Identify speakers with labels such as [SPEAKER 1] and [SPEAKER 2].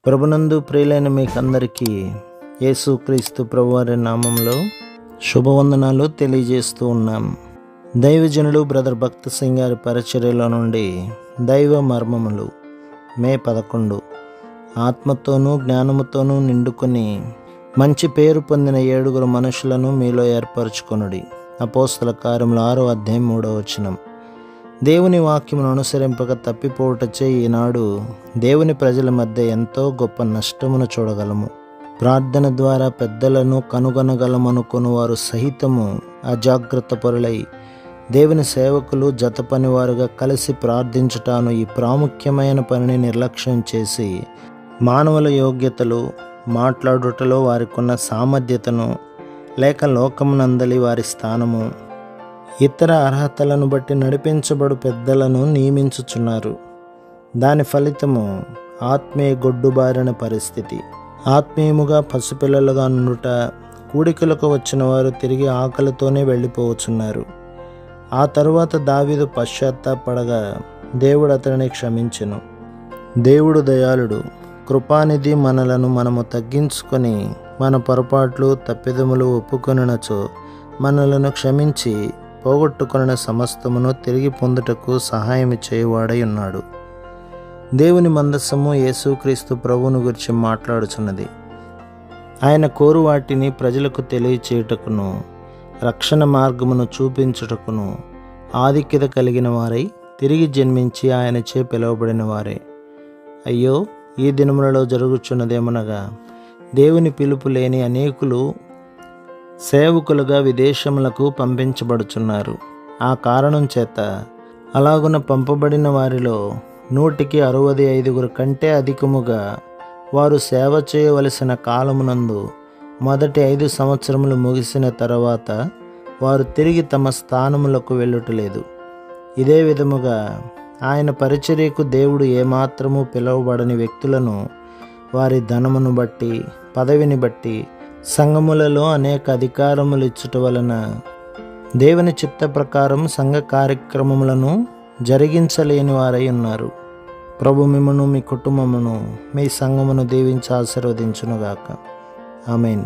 [SPEAKER 1] ప్రభునందు ప్రియులైన మీకందరికీ యేసుక్రీస్తు ప్రభువారి నామంలో శుభవందనాలు తెలియజేస్తూ ఉన్నాం. దైవజనుడు బ్రదర్ భక్త సింగ్ గారి పరిచర్యలో నుండి దైవ మర్మములు మే 11. ఆత్మతోనూ జ్ఞానముతోనూ నిండుకొని మంచి పేరు పొందిన 7 మనుషులను మీలో ఏర్పరచుకొనుడి. అపోస్తల కార్యములు 6వ అధ్యాయం 3వ వచనం. దేవుని వాక్యమును అనుసరింపక తప్పిపోవటచే ఈనాడు దేవుని ప్రజల మధ్య ఎంతో గొప్ప నష్టమును చూడగలము. ప్రార్థన ద్వారా పెద్దలను కనుగొనగలమనుకుని వారు సహితము అజాగ్రత్త పరులై దేవుని సేవకులు జత పనివారుగా కలిసి ప్రార్థించుటాను ఈ ప్రాముఖ్యమైన పనిని నిర్లక్ష్యం చేసి మానవుల యోగ్యతలు, మాట్లాడుటలో వారికున్న సామర్థ్యతను లేక లోకమునందలి వారి స్థానము, ఇతర అర్హతలను బట్టి నడిపించబడు పెద్దలను నియమించుచున్నారు. దాని ఫలితము ఆత్మీయ గొడ్డుబారిన పరిస్థితి. ఆత్మీయముగా పసిపిల్లలుగా నుండుట, కూడికలకు వచ్చిన వారు తిరిగి ఆకలితోనే వెళ్ళిపోవచ్చున్నారు. ఆ తరువాత దావీదు పశ్చాత్తాపడగా దేవుడు అతనిని క్షమించెను. దేవుడు దయాళుడు, కృపానిధి. మనము తగ్గించుకొని మన పొరపాట్లు తప్పిదములు ఒప్పుకొనునచో మనలను క్షమించి పోగొట్టుకొనిన సమస్తమును తిరిగి పొందుటకు సహాయం చేయువాడై ఉన్నాడు. దేవుని మందసము యేసుక్రీస్తు ప్రభువును గురించి మాట్లాడుచున్నది. ఆయన కోరు వాటిని ప్రజలకు తెలియచేయుటకును, రక్షణ మార్గమును చూపించుటకును ఆధిక్యత కలిగిన వారై తిరిగి జన్మించి ఆయనచే పిలువబడిన వారే. అయ్యో, ఈ దినములలో జరుగుచున్నదేమనగా దేవుని పిలుపు లేని అనేకులు సేవకులుగా విదేశములకు పంపించబడుచున్నారు. ఆ కారణం చేత అలాగున పంపబడిన వారిలో 165 కంటే అధికముగా వారు సేవ చేయవలసిన కాలమునందు మొదటి 5 సంవత్సరములు ముగిసిన తర్వాత వారు తిరిగి తమ స్థానములకు వెళ్ళుటలేదు. ఇదే విధముగా ఆయన పరిచర్యకు దేవుడు ఏమాత్రము పిలువబడని వ్యక్తులను వారి ధనమును బట్టి, పదవిని బట్టి సంఘములలో అనేక అధికారములు ఇచ్చుట వలన దేవుని చిత్త ప్రకారం సంఘ కార్యక్రమములను జరిగించలేని వారై ఉన్నారు. ప్రభు మిమ్మును, మీ కుటుంబమును, మీ సంఘమును దీవించి ఆశీర్వదించునుగాక. ఆమేన్.